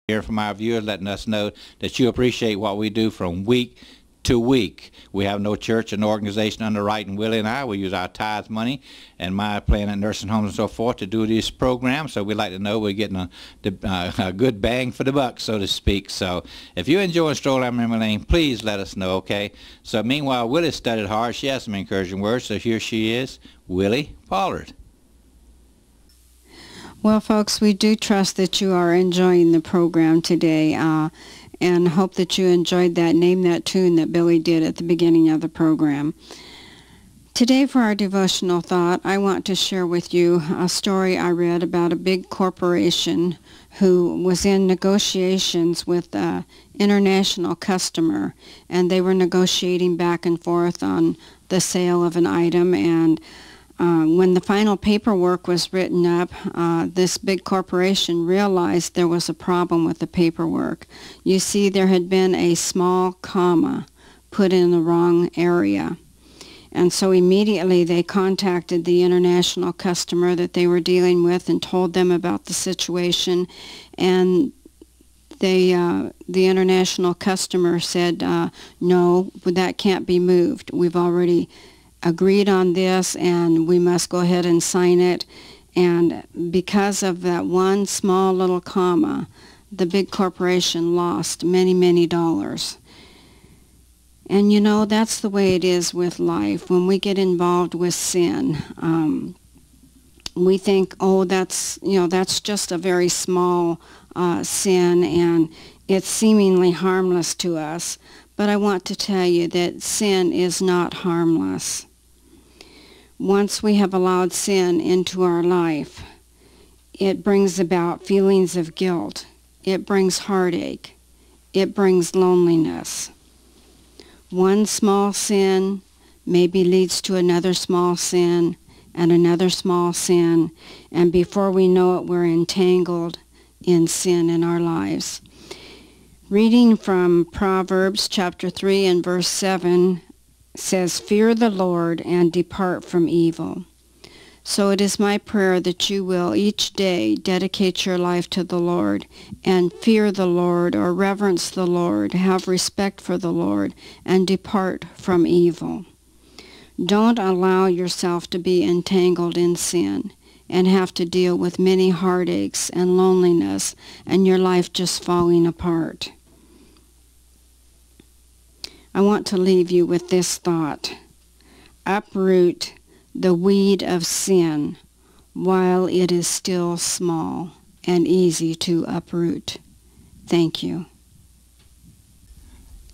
Hear from our viewers, letting us know that you appreciate what we do from week to week. We have no church and organization underwriting Willie and I. We use our tithe money and my plan at nursing homes and so forth to do these programs. So we'd like to know we're getting a good bang for the buck, so to speak. So if you enjoy Stroll Down Memory Lane, please let us know, okay? So meanwhile, Willie studied hard. She has some encouraging words. So here she is, Willie Pollard. Well, folks, we do trust that you are enjoying the program today and hope that you enjoyed that Name That Tune that Billy did at the beginning of the program. Today for our devotional thought, I want to share with you a story I read about a big corporation who was in negotiations with an international customer, and they were negotiating back and forth on the sale of an item, and when the final paperwork was written up, this big corporation realized there was a problem with the paperwork. You see, there had been a small comma put in the wrong area. And so immediately they contacted the international customer that they were dealing with and told them about the situation. And the international customer said, no, that can't be moved. We've already agreed on this and we must go ahead and sign it. And because of that one small little comma, the big corporation lost many, many dollars. And you know, that's the way it is with life. When we get involved with sin, we think, oh, that's just a very small sin and it's seemingly harmless to us. But I want to tell you that sin is not harmless. Once we have allowed sin into our life, it brings about feelings of guilt. It brings heartache. It brings loneliness. One small sin maybe leads to another small sin and another small sin, and before we know it, we're entangled in sin in our lives. Reading from Proverbs chapter 3 and verse 7 says, "Fear the Lord and depart from evil." So it is my prayer that you will each day dedicate your life to the Lord and fear the Lord or reverence the Lord, have respect for the Lord, and depart from evil. Don't allow yourself to be entangled in sin and have to deal with many heartaches and loneliness and your life just falling apart. I want to leave you with this thought. Uproot the weed of sin while it is still small and easy to uproot. Thank you.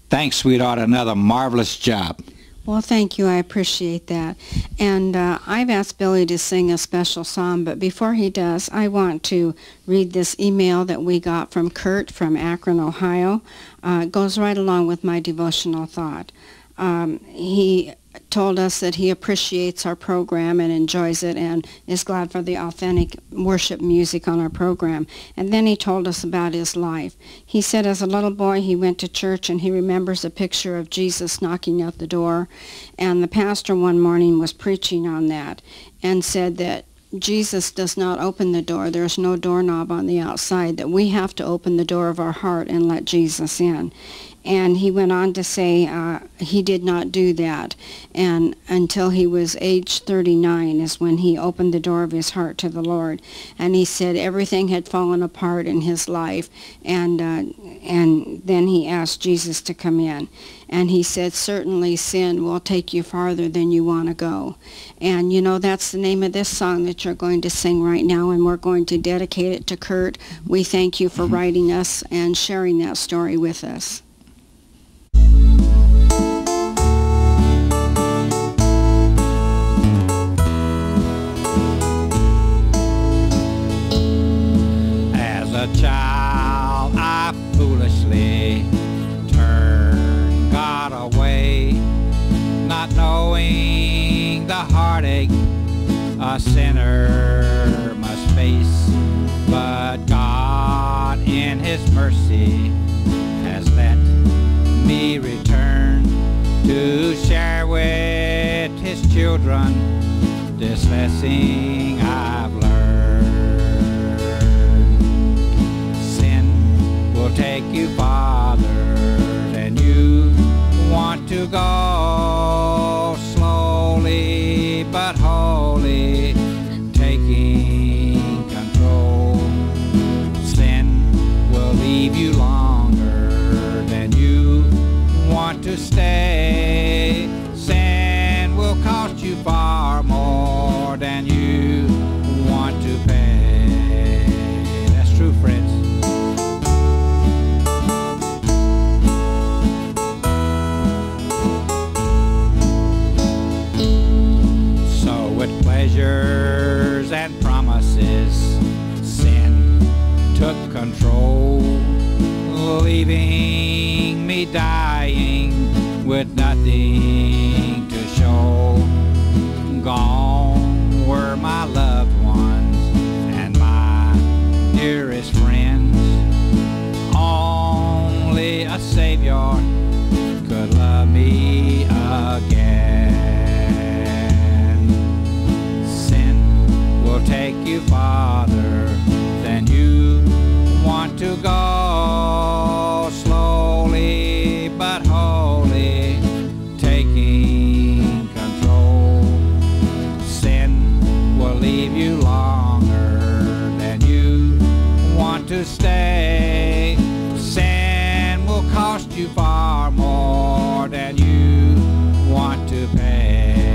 Thanks, sweetheart. Another marvelous job. Well, thank you. I appreciate that. And I've asked Billy to sing a special song, but before he does, I want to read this email that we got from Kurt from Akron, Ohio. It goes right along with my devotional thought. He told us that he appreciates our program and enjoys it and is glad for the authentic worship music on our program. And then he told us about his life. He said as a little boy he went to church and he remembers a picture of Jesus knocking at the door. And the pastor one morning was preaching on that and said that Jesus does not open the door. There's no doorknob on the outside, that we have to open the door of our heart and let Jesus in. And he went on to say he did not do that, and until he was age 39 is when he opened the door of his heart to the Lord. And he said everything had fallen apart in his life, and then he asked Jesus to come in. And he said, certainly sin will take you farther than you want to go. And you know, that's the name of this song that you're going to sing right now, and we're going to dedicate it to Kurt. We thank you for writing us and sharing that story with us. As a child, I foolishly turned God away, not knowing the heartache a sinner must face. But God, in His mercy, has let me return to share with His children this lesson I've learned. Sin you farther than you want to go. Slowly but wholly taking control. Sin will leave you longer than you want to stay. Sin will cost you far more than you want to pay. That's true, friends. So with pleasures and promises, sin took control, leaving me dying with nothing to show. Gone were my loved ones and my dearest friends. Only a Savior could love me again. Sin will take you farther than you want to go. Slowly but wholly taking control. Sin will leave you longer than you want to stay. Sin will cost you far more than you want to pay.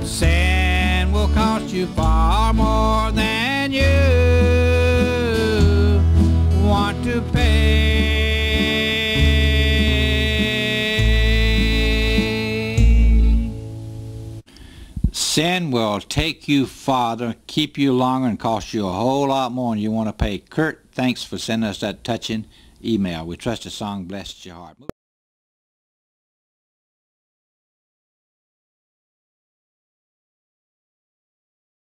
Sin will cost you far more than you want to pay. Sin will take you farther, keep you longer, and cost you a whole lot more than you want to pay. Kurt, thanks for sending us that touching email. We trust the song blessed your heart.